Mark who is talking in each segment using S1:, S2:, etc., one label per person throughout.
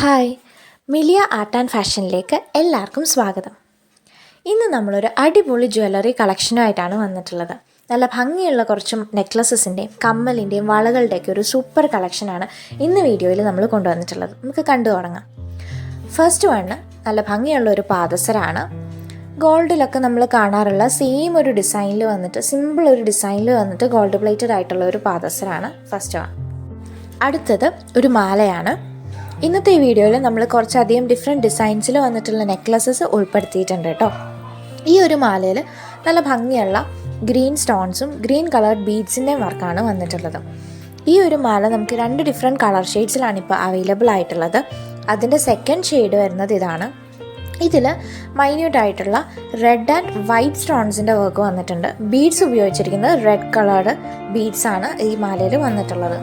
S1: Hi, Millia art and ഫാഷനിലേക്ക് എല്ലാവർക്കും സ്വാഗതം. ഇന്ന് നമ്മളൊരു അടിപൊളി ജ്വല്ലറി കളക്ഷനുമായിട്ടാണ് വന്നിട്ടുള്ളത്. നല്ല ഭംഗിയുള്ള കുറച്ച് നെക്ലസസിൻ്റെയും കമ്മലിൻ്റെയും വളകളുടെയൊക്കെ ഒരു സൂപ്പർ കളക്ഷനാണ് ഇന്ന് വീഡിയോയിൽ നമ്മൾ കൊണ്ടുവന്നിട്ടുള്ളത്. നമുക്ക് കണ്ടു തുടങ്ങാം. ഫസ്റ്റ് വണ്ണ് നല്ല ഭംഗിയുള്ള ഒരു പാദസരമാണ്. ഗോൾഡിലൊക്കെ നമ്മൾ കാണാറുള്ള സെയിം ഒരു ഡിസൈനിൽ വന്നിട്ട്, സിമ്പിൾ ഒരു ഡിസൈനിൽ വന്നിട്ട് ഗോൾഡ് പ്ലേറ്റഡ് ആയിട്ടുള്ള ഒരു പാദസരമാണ് ഫസ്റ്റ് വൺ. അടുത്തത് ഒരു മാലയാണ്. ഇന്നത്തെ ഈ വീഡിയോയിൽ നമ്മൾ കുറച്ചധികം ഡിഫറെൻറ്റ് ഡിസൈൻസിൽ വന്നിട്ടുള്ള നെക്ലസസ് ഉൾപ്പെടുത്തിയിട്ടുണ്ട് കേട്ടോ. ഈ ഒരു മാലയിൽ നല്ല ഭംഗിയുള്ള ഗ്രീൻ സ്റ്റോൺസും ഗ്രീൻ കളർഡ് ബീഡ്സിൻ്റെയും വർക്കാണ് വന്നിട്ടുള്ളത്. ഈ ഒരു മാല നമുക്ക് 2 ഡിഫറെൻറ്റ് കളർ ഷെയ്ഡ്സിലാണ് ഇപ്പോൾ അവൈലബിൾ ആയിട്ടുള്ളത്. അതിൻ്റെ സെക്കൻഡ് ഷെയ്ഡ് വരുന്നത് ഇതാണ്. ഇതിൽ മൈന്യൂട്ടായിട്ടുള്ള റെഡ് ആൻഡ് വൈറ്റ് സ്റ്റോൺസിൻ്റെ വർക്ക് വന്നിട്ടുണ്ട്. ബീഡ്സ് ഉപയോഗിച്ചിരിക്കുന്നത് റെഡ് കളേർഡ് ബീഡ്സാണ് ഈ മാലയിൽ വന്നിട്ടുള്ളത്.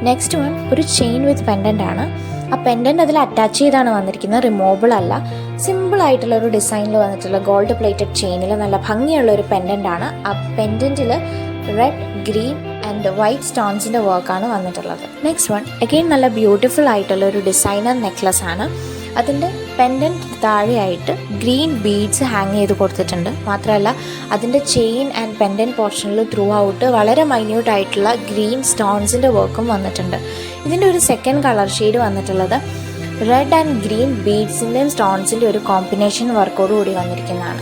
S1: നെക്സ്റ്റ് വൺ ഒരു ചെയിൻ വിത്ത് പെൻഡൻ്റ് ആണ്. ആ പെൻഡൻ്റ് അതിൽ അറ്റാച്ച് ചെയ്താണ് വന്നിരിക്കുന്നത്, റിമൂവബിൾ അല്ല. സിമ്പിളായിട്ടുള്ള ഒരു ഡിസൈനിൽ വന്നിട്ടുള്ള ഗോൾഡ് പ്ലേറ്റഡ് ചെയിനിൽ നല്ല ഭംഗിയുള്ള ഒരു പെൻഡൻ്റ് ആണ്. ആ പെൻഡൻറ്റിൽ റെഡ്, ഗ്രീൻ ആൻഡ് വൈറ്റ് സ്റ്റോൺസിൻ്റെ വർക്കാണ് വന്നിട്ടുള്ളത്. നെക്സ്റ്റ് വൺ അഗെയിൻ നല്ല ബ്യൂട്ടിഫുൾ ആയിട്ടുള്ള ഒരു ഡിസൈനർ നെക്ലസ് ആണ്. അതിൻ്റെ പെൻഡൻറ്റ് താഴെയായിട്ട് ഗ്രീൻ ബീഡ്സ് ഹാങ് ചെയ്ത് കൊടുത്തിട്ടുണ്ട്. മാത്രമല്ല അതിൻ്റെ ചെയിൻ ആൻഡ് പെൻഡൻറ്റ് പോർഷനിൽ ത്രൂ ഔട്ട് വളരെ മൈന്യൂട്ടായിട്ടുള്ള ഗ്രീൻ സ്റ്റോൺസിൻ്റെ വർക്കും വന്നിട്ടുണ്ട്. ഇതിൻ്റെ ഒരു സെക്കൻഡ് കളർ ഷെയ്ഡ് വന്നിട്ടുള്ളത് റെഡ് ആൻഡ് ഗ്രീൻ ബീഡ്സിൻ്റെയും സ്റ്റോൺസിൻ്റെ ഒരു കോമ്പിനേഷൻ വർക്കോടുകൂടി വന്നിരിക്കുന്നതാണ്.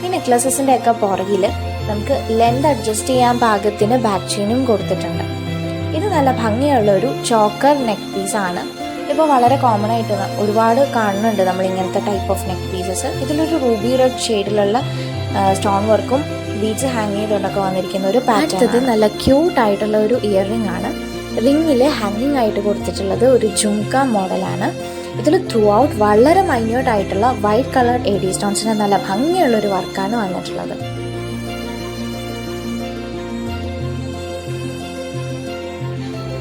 S1: ഈ നെക്ലസസിൻ്റെ ഒക്കെ പുറകിൽ നമുക്ക് ലെന്ത് അഡ്ജസ്റ്റ് ചെയ്യാൻ പാകത്തിന് ബാക്ക് ചെയിനും കൊടുത്തിട്ടുണ്ട്. ഇത് നല്ല ഭംഗിയുള്ള ഒരു ചോക്കർ നെക്ക് പീസാണ്. ഇപ്പോൾ വളരെ കോമൺ ആയിട്ട് ഒരുപാട് കാണുന്നുണ്ട് നമ്മൾ ഇങ്ങനത്തെ ടൈപ്പ് ഓഫ് നെക്ക് പീസസ്. ഇതിലൊരു റൂബി റെഡ് ഷെയ്ഡിലുള്ള സ്റ്റോൺ വർക്കും ബീഡ്സ് ഹാങ് ചെയ്തുകൊണ്ടൊക്കെ വന്നിരിക്കുന്ന ഒരു പാറ്റേൺ. ഇത് നല്ല ക്യൂട്ടായിട്ടുള്ള ഒരു ഇയർ റിംഗ് ആണ്. റിങ്ങിൽ ഹാങ്ങിങ് ആയിട്ട് കൊടുത്തിട്ടുള്ളത് ഒരു ജുംക്ക മോഡലാണ്. ഇതിൽ ത്രൂ ഔട്ട് വളരെ മൈന്യൂട്ടായിട്ടുള്ള വൈറ്റ് കളർ എഡി സ്റ്റോൺസിൻ്റെ നല്ല ഭംഗിയുള്ളൊരു വർക്കാണ് വന്നിട്ടുള്ളത്.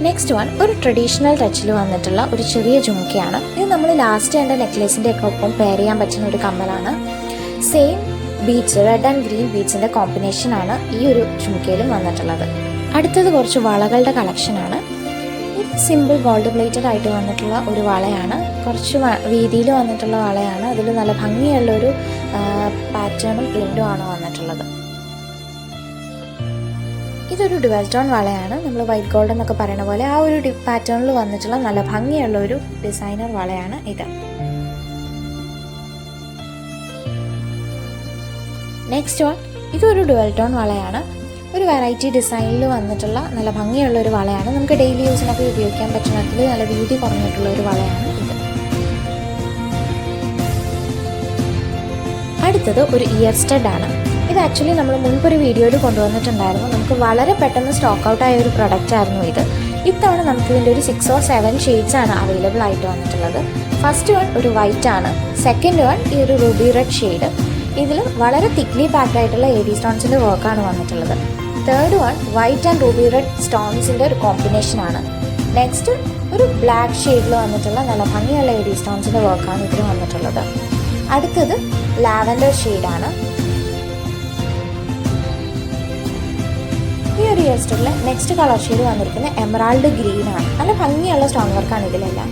S1: നെക്സ്റ്റ് വൺ ഒരു ട്രഡീഷണൽ ടച്ചിൽ വന്നിട്ടുള്ള ഒരു ചെറിയ ജുംക്കയാണ്. ഇത് നമ്മൾ ലാസ്റ്റ് കണ്ട നെക്ലേസിൻ്റെ ഒക്കെ ഒപ്പം പെയർ ചെയ്യാൻ പറ്റുന്ന ഒരു കമ്മലാണ്. Same beads, red and green ബീഡ്സിൻ്റെ കോമ്പിനേഷനാണ് ഈ ഒരു ജുംക്കയിലും വന്നിട്ടുള്ളത്. അടുത്തത് കുറച്ച് വളകളുടെ കളക്ഷനാണ്. ഇത് സിമ്പിൾ ഗോൾഡ് പ്ലേറ്റഡ് ആയിട്ട് വന്നിട്ടുള്ള ഒരു വളയാണ്. കുറച്ച് വീതിയിൽ വന്നിട്ടുള്ള വളയാണ്. അതിൽ നല്ല ഭംഗിയുള്ളൊരു പാറ്റേണും പ്രിൻറ്റും ആണ് വന്നിട്ടുള്ളത്. ഇതൊരു ഡുവൽ ടോൺ വളയാണ്. നമ്മൾ വൈറ്റ് ഗോൾഡ് എന്നൊക്കെ പറയുന്ന പോലെ ആ ഒരു പാറ്റേണിൽ വന്നിട്ടുള്ള നല്ല ഭംഗിയുള്ള ഒരു ഡിസൈനർ വളയാണ് ഇത്. നെക്സ്റ്റ് വൺ ഇതൊരു ഡുവൽ ടോൺ വളയാണ്. ഒരു വെറൈറ്റി ഡിസൈനിൽ വന്നിട്ടുള്ള നല്ല ഭംഗിയുള്ള ഒരു വളയാണ്. നമുക്ക് ഡെയിലി യൂസിനൊക്കെ ഉപയോഗിക്കാൻ പറ്റുന്നതിൽ നല്ല വീതി കുറഞ്ഞിട്ടുള്ള ഒരു വളയാണ് ഇത്. അടുത്തത് ഒരു ഇയർ സ്റ്റഡ് ആണ്. ഇത് ആക്ച്വലി നമ്മൾ മുൻപൊരു വീഡിയോയിൽ കൊണ്ടുവന്നിട്ടുണ്ടായിരുന്നു. നമുക്ക് വളരെ പെട്ടെന്ന് സ്റ്റോക്ക് ഔട്ട് ആയ ഒരു പ്രൊഡക്റ്റ് ആയിരുന്നു ഇത്. ഇത്തവണ നമുക്ക് ഇതിൻ്റെ ഒരു 6 or 7 ഷെയ്ഡ്സ് ആണ് അവൈലബിൾ ആയിട്ട് വന്നിട്ടുള്ളത്. ഫസ്റ്റ് വൺ ഒരു വൈറ്റ് ആണ്. സെക്കൻഡ് വൺ ഈ ഒരു റൂബി റെഡ് ഷെയ്ഡ്. ഇതിൽ വളരെ തിക്ലി പാക്ഡ് ആയിട്ടുള്ള എഡി സ്റ്റോൺസിൻ്റെ വർക്കാണ് വന്നിട്ടുള്ളത്. Third one white and ruby red സ്റ്റോൺസിൻ്റെ ഒരു കോമ്പിനേഷനാണ്. നെക്സ്റ്റ് ഒരു ബ്ലാക്ക് ഷെയ്ഡിൽ വന്നിട്ടുള്ള നല്ല ഭംഗിയുള്ള എഡി സ്റ്റോൺസിൻ്റെ വർക്കാണ് ഇതിൽ വന്നിട്ടുള്ളത്. അടുത്തത് ലാവൻഡർ ഷെയ്ഡാണ്. ഈ ഒരു ഇയർ സ്റ്റഡിൽ നെക്സ്റ്റ് കളർ ഷെയ്ഡ് വന്നിരിക്കുന്നത് എമറാൾഡ് ഗ്രീൻ ആണ്. നല്ല ഭംഗിയുള്ള സ്റ്റോൺ വർക്കാണ് ഇതിലെല്ലാം.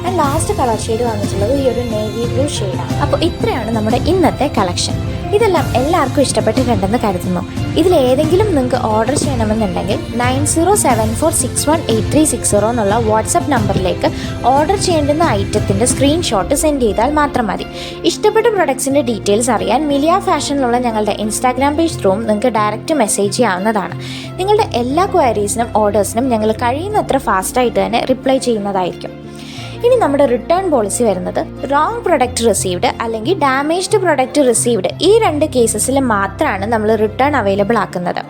S1: ആൻഡ് ലാസ്റ്റ് കളർ ഷെയ്ഡ് വന്നിട്ടുള്ളത് ഈ ഒരു നേവി ബ്ലൂ ഷെയ്ഡാണ്. അപ്പോൾ ഇത്രയാണ് നമ്മുടെ ഇന്നത്തെ കളക്ഷൻ. ഇതെല്ലാം എല്ലാവർക്കും ഇഷ്ടപ്പെട്ടിട്ടുണ്ടെന്ന് കരുതുന്നു. ഇതിലേതെങ്കിലും നിങ്ങൾക്ക് ഓർഡർ ചെയ്യണമെന്നുണ്ടെങ്കിൽ 9074618360 എന്നുള്ള വാട്സപ്പ് നമ്പറിലേക്ക് ഓർഡർ ചെയ്യേണ്ടുന്ന ഐറ്റത്തിൻ്റെ സ്ക്രീൻഷോട്ട് സെൻഡ് ചെയ്താൽ മാത്രം മതി. ഇഷ്ടപ്പെട്ട പ്രൊഡക്ട്സിൻ്റെ ഡീറ്റെയിൽസ് അറിയാൻ മിലിയ ഫാഷനിലുള്ള ഞങ്ങളുടെ ഇൻസ്റ്റാഗ്രാം പേജ് ത്രൂവും നിങ്ങൾക്ക് ഡയറക്റ്റ് മെസ്സേജ് ചെയ്യാവുന്നതാണ്. നിങ്ങളുടെ എല്ലാ ക്വയറീസിനും ഓർഡേഴ്സിനും ഞങ്ങൾ കഴിയുന്നത്ര ഫാസ്റ്റായിട്ട് തന്നെ റിപ്ലൈ ചെയ്യുന്നതായിരിക്കും. ഇനി നമ്മുടെ റിട്ടേൺ പോളിസി വരുന്നത് റോങ് പ്രൊഡക്റ്റ് റിസീവ്ഡ് അല്ലെങ്കിൽ ഡാമേജ്ഡ് പ്രൊഡക്റ്റ് റിസീവ്ഡ് ഈ 2 കേസസിൽ മാത്രമാണ് നമ്മൾ റിട്ടേൺ അവൈലബിൾ ആക്കുന്നത്.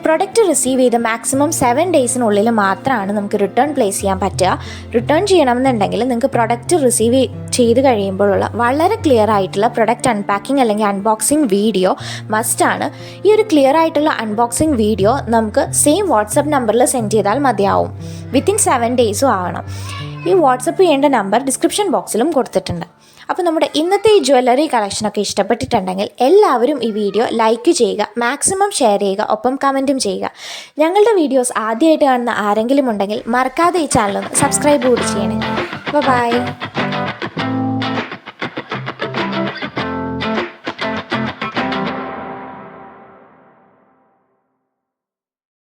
S1: പ്രൊഡക്റ്റ് റിസീവ് ചെയ്ത് മാക്സിമം 7 ഡേയ്സിനുള്ളിൽ മാത്രമാണ് നമുക്ക് റിട്ടേൺ പ്ലേസ് ചെയ്യാൻ പറ്റുക. റിട്ടേൺ ചെയ്യണമെന്നുണ്ടെങ്കിൽ നിങ്ങൾക്ക് പ്രൊഡക്റ്റ് റിസീവ് ചെയ്ത് കഴിയുമ്പോഴുള്ള വളരെ ക്ലിയർ ആയിട്ടുള്ള പ്രൊഡക്റ്റ് അൺപാക്കിംഗ് അല്ലെങ്കിൽ അൺബോക്സിംഗ് വീഡിയോ മസ്റ്റാണ്. ഈ ഒരു ക്ലിയർ ആയിട്ടുള്ള അൺബോക്സിംഗ് വീഡിയോ നമുക്ക് സെയിം വാട്സപ്പ് നമ്പറിൽ സെൻഡ് ചെയ്താൽ മതിയാവും. വിത്തിൻ 7 ഡേയ്സും ആവണം. ഈ വാട്സപ്പ് ചെയ്യേണ്ട നമ്പർ ഡിസ്ക്രിപ്ഷൻ ബോക്സിലും കൊടുത്തിട്ടുണ്ട്. അപ്പോൾ നമ്മുടെ ഇന്നത്തെ ഈ ജ്വല്ലറി കളക്ഷനൊക്കെ ഇഷ്ടപ്പെട്ടിട്ടുണ്ടെങ്കിൽ എല്ലാവരും ഈ വീഡിയോ ലൈക്ക് ചെയ്യുക, മാക്സിമം ഷെയർ ചെയ്യുക, ഒപ്പം കമൻറ്റും ചെയ്യുക. ഞങ്ങളുടെ വീഡിയോസ് ആദ്യമായിട്ട് കാണുന്ന ആരെങ്കിലും ഉണ്ടെങ്കിൽ മറക്കാതെ ഈ ചാനലൊന്ന് സബ്സ്ക്രൈബ് കൂടി ചെയ്യണേ. ബൈ.